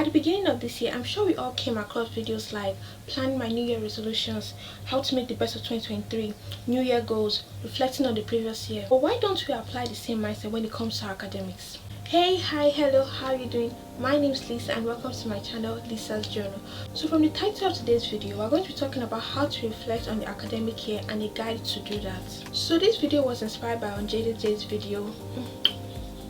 At the beginning of this year, I'm sure we all came across videos like planning my New Year resolutions, how to make the best of 2023, New Year goals, reflecting on the previous year. But why don't we apply the same mindset when it comes to academics? Hey, hi, hello, how are you doing? My name is Lisa and welcome to my channel, Lisa's Journal. So from the title of today's video, we're going to be talking about how to reflect on the academic year and a guide to do that. So this video was inspired by Unjaded J's video.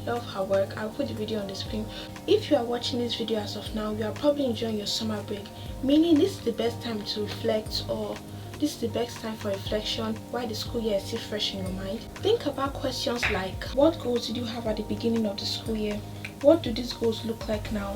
Love her work. I'll put the video on the screen. If you are watching this video as of now, you are probably enjoying your summer break, meaning this is the best time to reflect, or this is the best time for reflection while the school year is still fresh in your mind. Think about questions like, what goals did you have at the beginning of the school year? What do these goals look like now?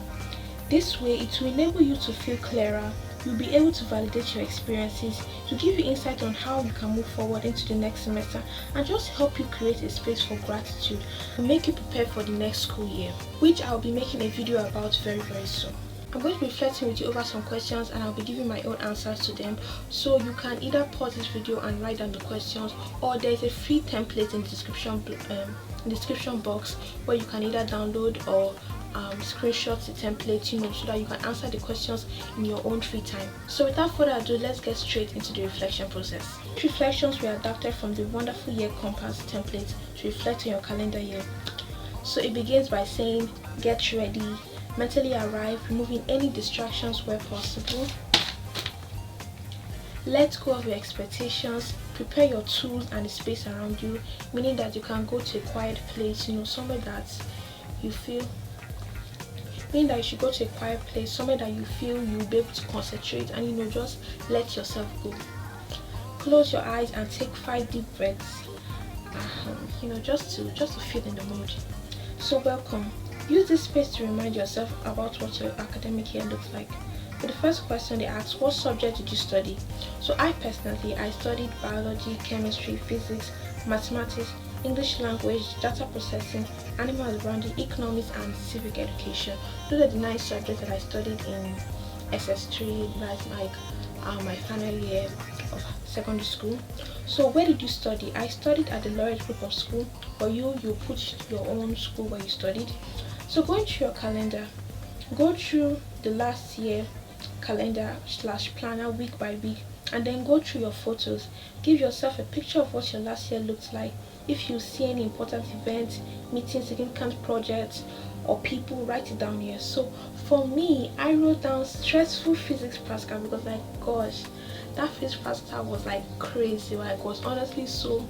This way it will enable you to feel clearer. You'll be able to validate your experiences, to give you insight on how you can move forward into the next semester, and just help you create a space for gratitude to make you prepare for the next school year, which I'll be making a video about very soon. I'm going to be reflecting with you over some questions and I'll be giving my own answers to them, so you can either pause this video and write down the questions, or there's a free template in the description box where you can either download or screenshot the template, so that you can answer the questions in your own free time. So without further ado, let's get straight into the reflection process. These reflections were adapted from the wonderful year compass template to reflect on your calendar year. So it begins by saying, get ready, mentally arrive, removing any distractions where possible. Let go of your expectations, prepare your tools and the space around you, meaning that you can go to a quiet place, somewhere that you feel, meaning that you should go to a quiet place, somewhere that you feel you'll be able to concentrate and just let yourself go. Close your eyes and take 5 deep breaths, just to feel in the mood. So welcome. Use this space to remind yourself about what your academic year looks like. For the first question, they asked, what subject did you study? So I studied biology, chemistry, physics, mathematics, English language, data processing, animal husbandry, economics, and civic education. Those are the 9 subjects that I studied in SS3, that's like my final year of secondary school. So where did you study? I studied at the Laureate Group of School, or you put your own school where you studied. So going through your calendar, go through the last year calendar / planner week by week, and then go through your photos. Give yourself a picture of what your last year looked like. If you see any important events, meetings, significant projects, or people, write it down here. So for me, I wrote down stressful physics practical because gosh, that physics practical was crazy. It was honestly so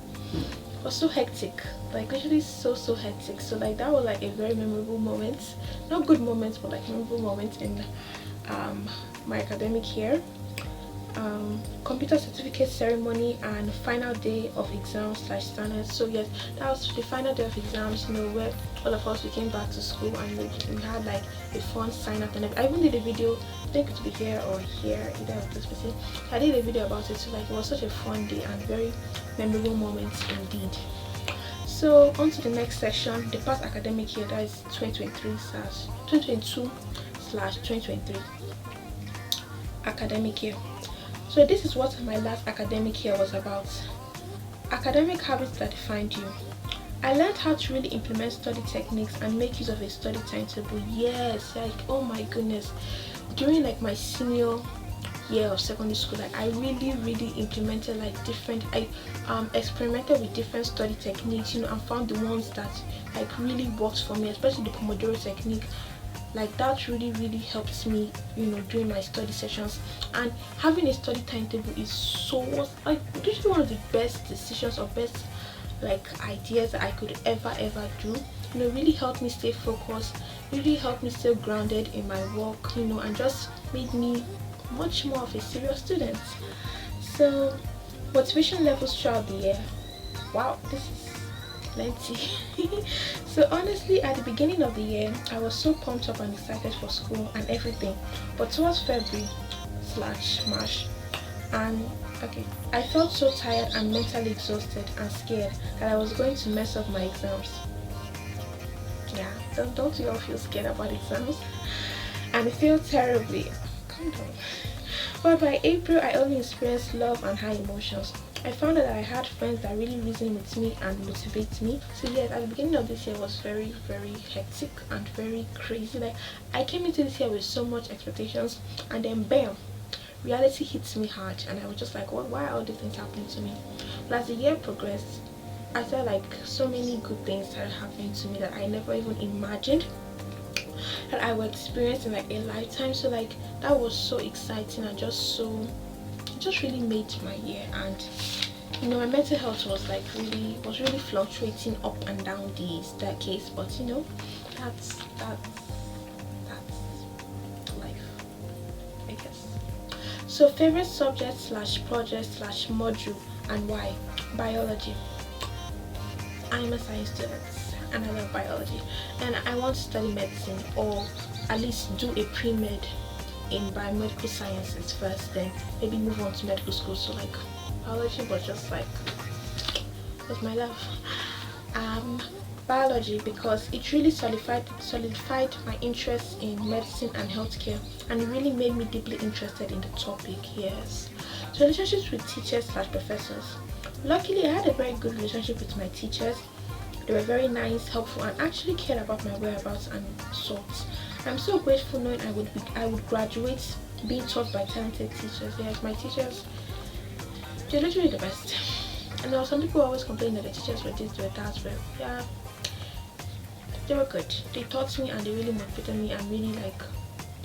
hectic, literally so hectic. So that was a very memorable moment, not good moments, but memorable moments in my academic year. Computer certificate ceremony and final day of exams / standards. So yes, that was the final day of exams, where all of us, we came back to school and we had a fun sign up, and I even did a video, I think it would be here or here, either of those places. I did a video about it, so it was such a fun day and very memorable moments indeed. So on to the next section, the past academic year, that is 2022/2023 academic year. So this is what my last academic year was about. Academic habits that defined you. I learned how to really implement study techniques and make use of a study timetable. Yes, oh my goodness. During my senior year of secondary school, I really implemented I experimented with different study techniques, and found the ones that really works for me, especially the Pomodoro technique. That really helps me, during my study sessions. And having a study timetable is usually one of the best decisions or best ideas that I could ever do. Really helped me stay focused, really helped me stay grounded in my work, and just made me much more of a serious student. So motivation levels throughout the year. Wow, this is plenty. So honestly, at the beginning of the year, I was so pumped up and excited for school and everything, but towards February / March, I felt so tired and mentally exhausted and scared that I was going to mess up my exams. Yeah, don't you all feel scared about exams? And feel terribly. Calm down. But by April, I only experienced love and high emotions. I found out that I had friends that really reason with me and motivate me. So yes, at the beginning of this year was very, very hectic and very crazy. Like, I came into this year with so much expectations, and then bam, reality hits me hard, and I was just like, what? Why are all these things happening to me? But as the year progressed, I felt like so many good things started happening to me that I never even imagined that I would experience in like a lifetime. So like that was so exciting and just really made my year. And you know, my mental health was like really fluctuating up and down the staircase, but you know, that's life, I guess. So favorite subject slash project slash module and why? Biology. I'm a science student and I love biology, and I want to study medicine, or at least do a pre-med in biomedical sciences first, then maybe move on to medical school. So like biology was just like, was my love. Biology, because it really solidified my interest in medicine and healthcare, and it really made me deeply interested in the topic. Yes. So relationships with teachers slash professors. Luckily, I had a very good relationship with my teachers. They were very nice, helpful, and actually cared about my whereabouts and sorts. I'm so grateful knowing I would graduate being taught by talented teachers. Yes, my teachers, they're literally the best. And there were some people who always complain that the teachers were this, they were that, but yeah, they were good. They taught me and they really motivated me and really like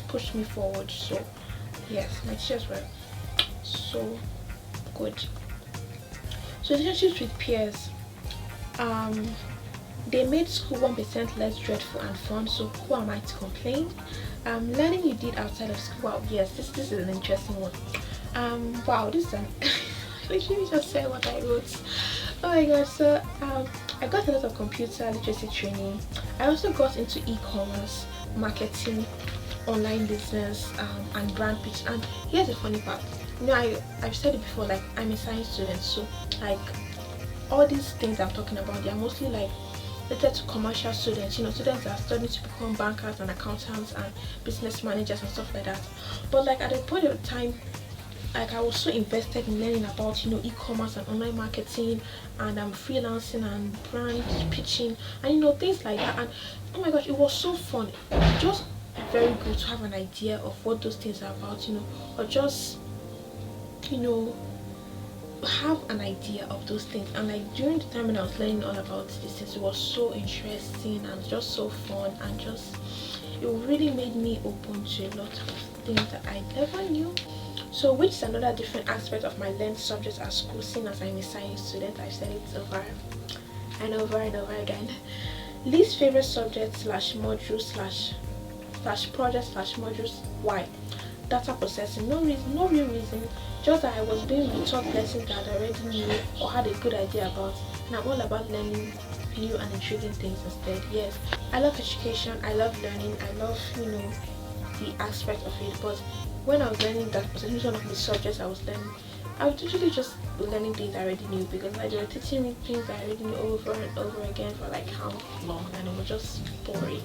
pushed me forward. So yes, my teachers were so good. So relationships with peers. They made school 1% less dreadful and fun, so who am I to complain? Learning you did outside of school. Wow, yes, this is an interesting one. Wow, this is an literally just said what I wrote. Oh my god. So I got a lot of computer literacy training. I also got into e-commerce, marketing, online business, and brand pitch. And here's the funny part. You know, I've said it before, like I'm a science student, so like all these things I'm talking about, they are mostly like related to commercial students, you know, students that are studying to become bankers and accountants and business managers and stuff like that. But like at a point of time, like I was so invested in learning about, you know, e-commerce and online marketing and freelancing and brand pitching and you know, things like that. And oh my gosh, it was so fun. Just very good to have an idea of what those things are about, you know, or just, you know, have an idea of those things. And like during the time when I was learning all about these things, it was so interesting and just so fun, and just it really made me open to a lot of things that I never knew. So which is another different aspect of my learned subjects at school, seeing as I'm a science student. I've said it over and over and over again. Least favorite subject slash module slash project slash modules. Why? Data processing. No real reason, just that I was being taught lessons that I already knew or had a good idea about, and I'm all about learning new and intriguing things instead. Yes, I love education, I love learning, I love, you know, the aspect of it. But when I was learning that processing, one of the subjects I was learning, I was usually just learning things I already knew, because like they were teaching me things I already knew over and over again for like how long, and it was just boring.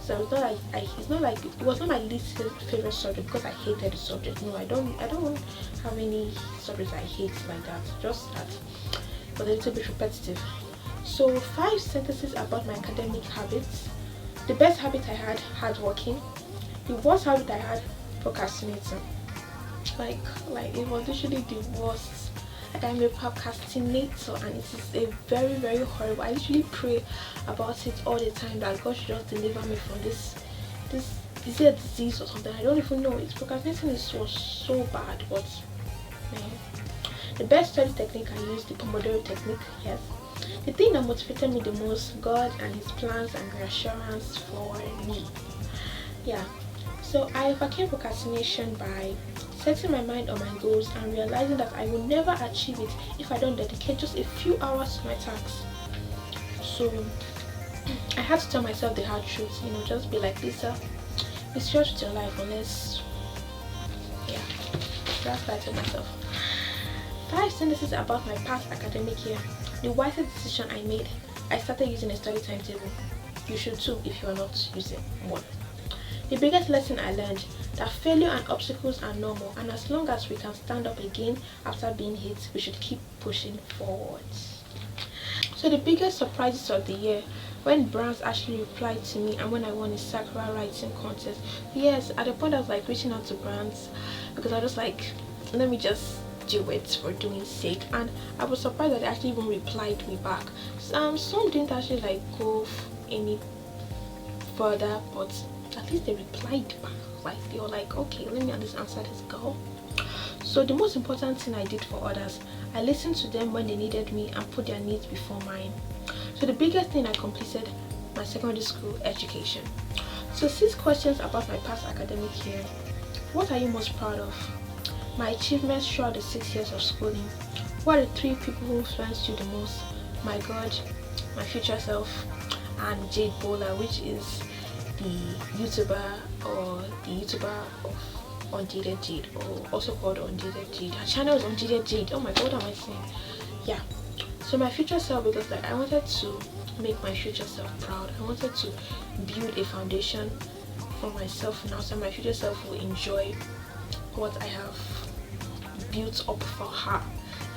So it's not like it was not my least favorite subject because I hated the subject. No, I don't have any subjects I hate like that. Just that it was a little bit repetitive. So 5 sentences about my academic habits. The best habit I had, hardworking. The worst habit I had, procrastinating. Like it was literally the worst. Like I'm a procrastinator, and it is a very horrible. I literally pray about it all the time that God should just deliver me from this is it a disease or something? I don't even know. It's procrastinating was so bad, but man. The best study technique I used, the Pomodoro technique. Yes. The thing that motivated me the most, God and His plans and reassurance for me. Yeah. So I overcame procrastination by setting my mind on my goals and realizing that I will never achieve it if I don't dedicate just a few hours to my tasks. So I had to tell myself the hard truth, you know, just be like, Lisa, be serious with your life, unless, yeah, that's what I told myself. 5 sentences about my past academic year. The wisest decision I made, I started using a study timetable. You should too if you are not using one. The biggest lesson I learned, that failure and obstacles are normal, and as long as we can stand up again after being hit, we should keep pushing forward. So the biggest surprises of the year, when brands actually replied to me and when I won a Sakura writing contest. Yes, at the point I was like reaching out to brands because I was like, let me just do it for doing sake, and I was surprised that they actually even replied me back. Some didn't actually like go any further, but at least they replied back. Like they were like, okay, let me at least answer this girl. So the most important thing I did for others, I listened to them when they needed me and put their needs before mine. So the biggest thing, I completed my secondary school education. So 6 questions about my past academic year. What are you most proud of? My achievements throughout the 6 years of schooling. What are the 3 people who influenced you the most? My God, my future self, and Jade Bowler, which is the YouTuber of Undated Jade, or also called Undated Jade. Her channel is Undated Jade. Oh my God, what am I saying? Yeah. So my future self, because like I wanted to make my future self proud. I wanted to build a foundation for myself now, so my future self will enjoy what I have built up for her.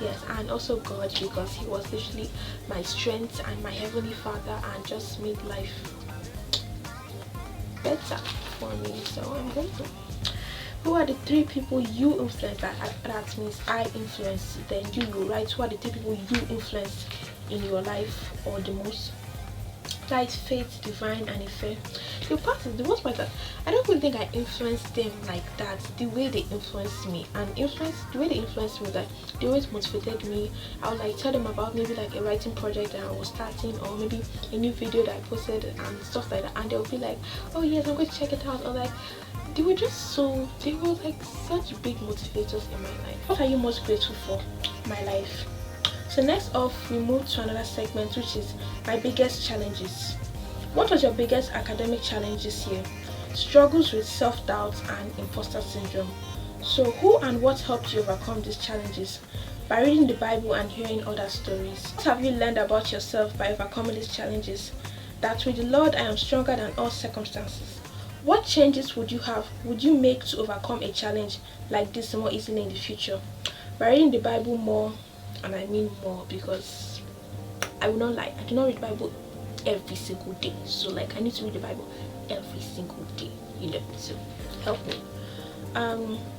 Yes, and also God, because he was literally my strength and my heavenly Father, and just made life better for me. So I'm grateful. Who are the 3 people you influenced? That means I influenced, then you will write who are the 3 people you influenced in your life or the most. That is Faith, Divine, and Ife. The worst part is that I don't really think I influenced them like that, the way they influenced me. And the way they influenced me, that they always motivated me. I would like tell them about maybe like a writing project that I was starting, or maybe a new video that I posted and stuff like that, and they'll be like, oh yes, I'm going to check it out. Or like, they were like such big motivators in my life. What are you most grateful for? My life. So next off, we move to another segment, which is my biggest challenges. What was your biggest academic challenge this year? Struggles with self-doubt and imposter syndrome. So who and what helped you overcome these challenges? By reading the Bible and hearing other stories. What have you learned about yourself by overcoming these challenges? That with the Lord I am stronger than all circumstances. What changes would you make to overcome a challenge like this more easily in the future? By reading the Bible more, and I mean more, because I will not lie, I do not read the Bible every single day. So like I need to read the Bible every single day, so help me.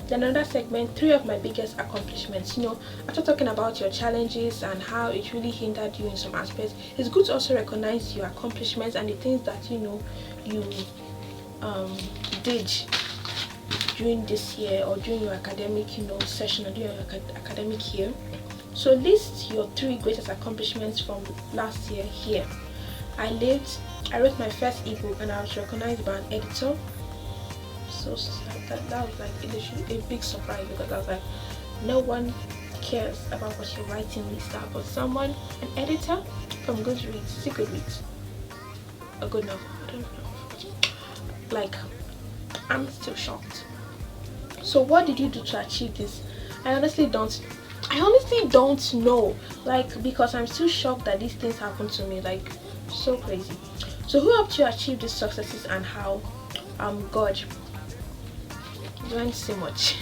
Then another segment, 3 of my biggest accomplishments. After talking about your challenges and how it really hindered you in some aspects, it's good to also recognize your accomplishments and the things that you did during this year, or during your academic session, or during your academic year. So list your 3 greatest accomplishments from last year here. I wrote my first ebook and I was recognized by an editor. So that was like a big surprise, because I was like, no one cares about what you're writing, Lisa, but someone, an editor from Goodreads, is it Goodreads? A good novel, I don't know. Like, I'm still shocked. So what did you do to achieve this? I honestly don't know, like, because I'm still shocked that these things happen to me, like, so crazy. So who helped you achieve these successes and how? God. Do I need to say much?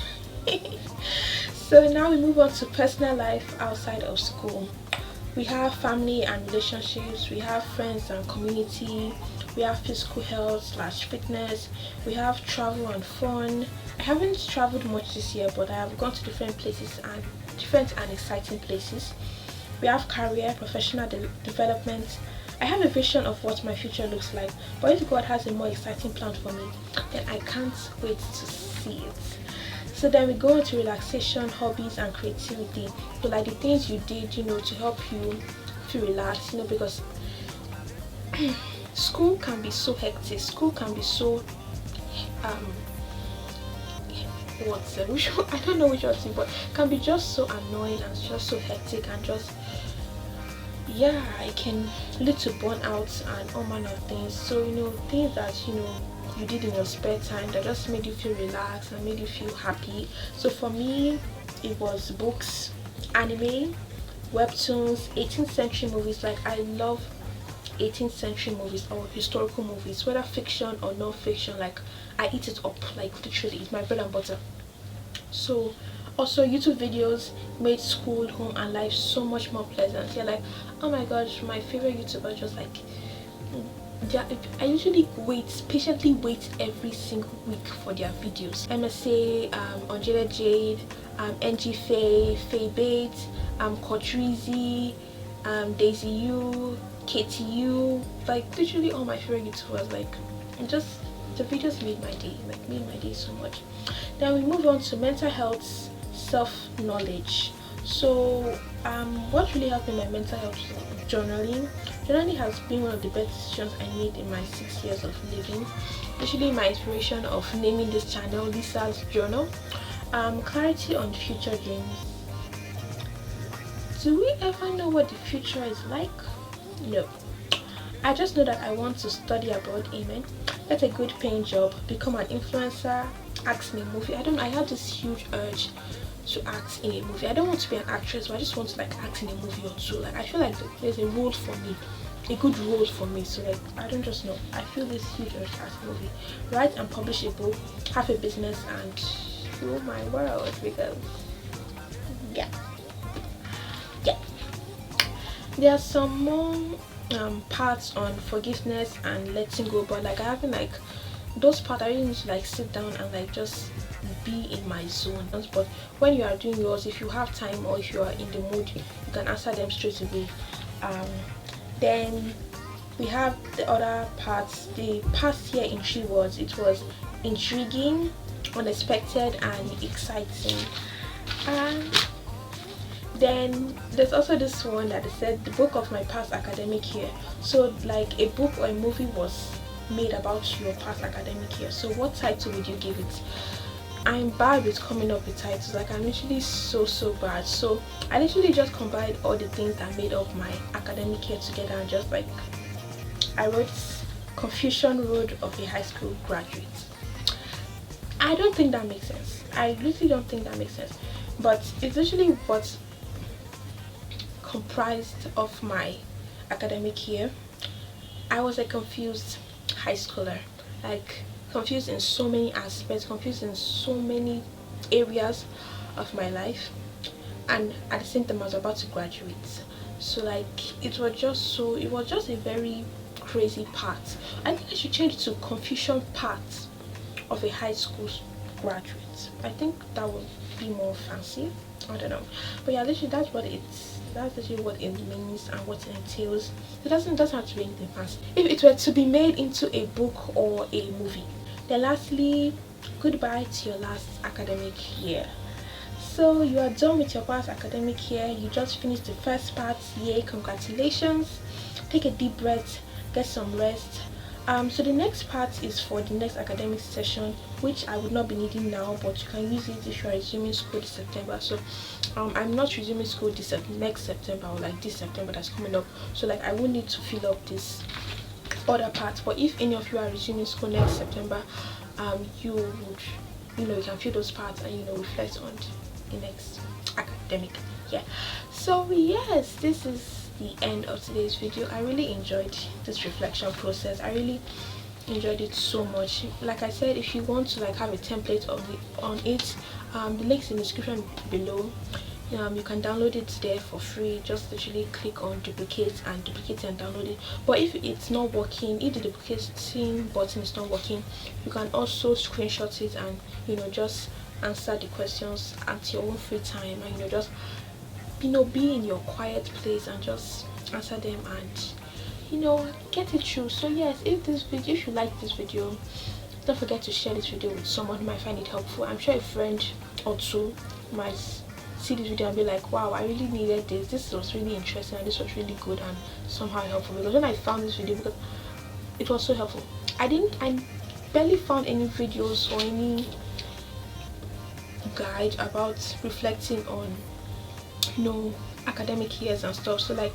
So now we move on to personal life outside of school. We have family and relationships, we have friends and community, we have physical health / fitness, we have travel and fun. I haven't traveled much this year, but I have gone to different places and different and exciting places. We have career, professional development. I have a vision of what my future looks like, but if God has a more exciting plan for me, then I can't wait to see it. So then we go into relaxation, hobbies, and creativity. So like the things you did, to help you feel relaxed, because school can be so hectic. School can be so I don't know which one to say, but can be just so annoying and just so hectic, and just it can lead to burnout and all manner of things. So things that you did in your spare time that just made you feel relaxed and made you feel happy. So for me, it was books, anime, webtoons, 18th century movies. Like I love 18th century movies or historical movies, whether fiction or non-fiction. Like, I eat it up, like literally it's my bread and butter. So also YouTube videos made school, home and life so much more pleasant. You're like, oh my gosh, my favorite YouTuber, just like, yeah, I usually patiently wait every single week for their videos. MSA, Angela Jade, NG Faye Bates, Kotrizi, Daisy U, KTU, like literally all my favorite YouTubers. Like, just the videos made my day, like made my day so much. Then we move on to mental health, self-knowledge. So what really helped me in my mental health? Journaling. Journaling has been one of the best decisions I made in my 6 years of living. Usually my inspiration of naming this channel Lisa's Journal. Clarity on future dreams. Do we ever know what the future is like? No. I just know that I want to study abroad, amen, get a good paying job, become an influencer, act in a movie. I have this huge urge to act in a movie. I don't want to be an actress, but I just want to like act in a movie or two. Like, I feel like there's a role for me, a good role for me. So like, I don't just know, I feel this huge urge to act in a movie, write and publish a book, have a business, and rule my world. Because yeah, there are some more parts on forgiveness and letting go, but like I haven't, like those parts I really need to like sit down and like just be in my zone. But when you are doing yours, if you have time or if you are in the mood, you can answer them straight away. Then we have the other parts. The past year in 3 words: it was intriguing, unexpected and exciting. And then there's also this one that said the book of my past academic year. So like a book or a movie was made about your past academic year. So what title would you give it? I'm bad with coming up with titles. Like, I'm literally so bad. So I literally just combined all the things that made up my academic year together and just like I wrote Confusion Road of a High School Graduate. I don't think that makes sense. I literally don't think that makes sense. But it's literally what comprised of my academic year. I was a confused high schooler, like confused in so many aspects, confused in so many areas of my life, and at the same time I was about to graduate. So like it was just a very crazy part. I think I should change it to confusion part of a high school graduate. I think that would be more fancy. I don't know, but yeah, literally that's literally what it means and what it entails. It doesn't have to be anything fancy. If it were to be made into a book or a movie. Then lastly, goodbye to your last academic year. So you are done with your past academic year. You just finished the first part. Yay, congratulations. Take a deep breath, get some rest. So the next part is for the next academic session, which I would not be needing now, but you can use it if you are resuming school this September. So I'm not resuming school this next September, or like this September that's coming up. So like I will need to fill up this other part. But if any of you are resuming school next September, you would, you can fill those parts and reflect on the next academic year. So yes, this is the end of today's video. I really enjoyed this reflection process. I really enjoyed it so much. Like I said, if you want to like have a template on it, the links in the description below. You can download it there for free. Just literally click on duplicate and download it. But if it's not working, if the duplicating button is not working, you can also screenshot it and just answer the questions at your own free time, and just be in your quiet place and just answer them and get it through. So yes, if you like this video, don't forget to share this video with someone who might find it helpful. I'm sure a friend or two might see this video and be like, wow, I really needed this was really interesting and this was really good and somehow helpful. Because when I found this video, because it was so helpful, I barely found any videos or any guide about reflecting on academic years and stuff. So like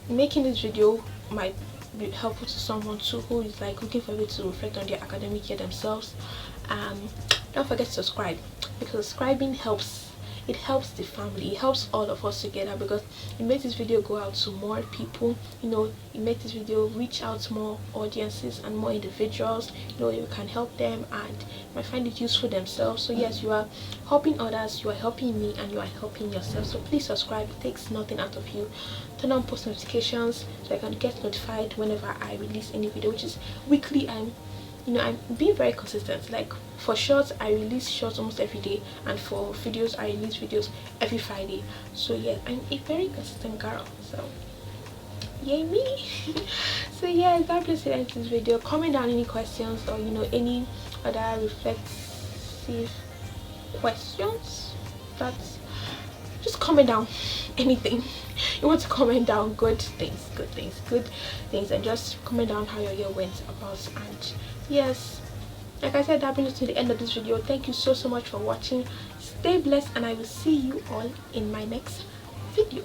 making this video might be helpful to someone too who is like looking for a way to reflect on their academic year themselves. Don't forget to subscribe, because subscribing helps it helps the family, it helps all of us together, because it makes this video go out to more people, you know, it makes this video reach out to more audiences and more individuals, you know, you can help them and might find it useful themselves. So yes, you are helping others, you are helping me, and you are helping yourself. So please subscribe, it takes nothing out of you. Turn on post notifications so I can get notified whenever I release any video, which is weekly. I'm being very consistent. Like for shorts, I release shorts almost every day, and for videos, I release videos every Friday. So yeah, I'm a very consistent girl. So yay me. So yeah, God bless you guys this video. Comment down any questions, or you know, any other reflexive questions. That's just comment down anything you want to comment down. Good things, and just comment down how your year went about. And yes, like I said, that brings us to the end of this video. Thank you so much for watching. Stay blessed, and I will see you all in my next video.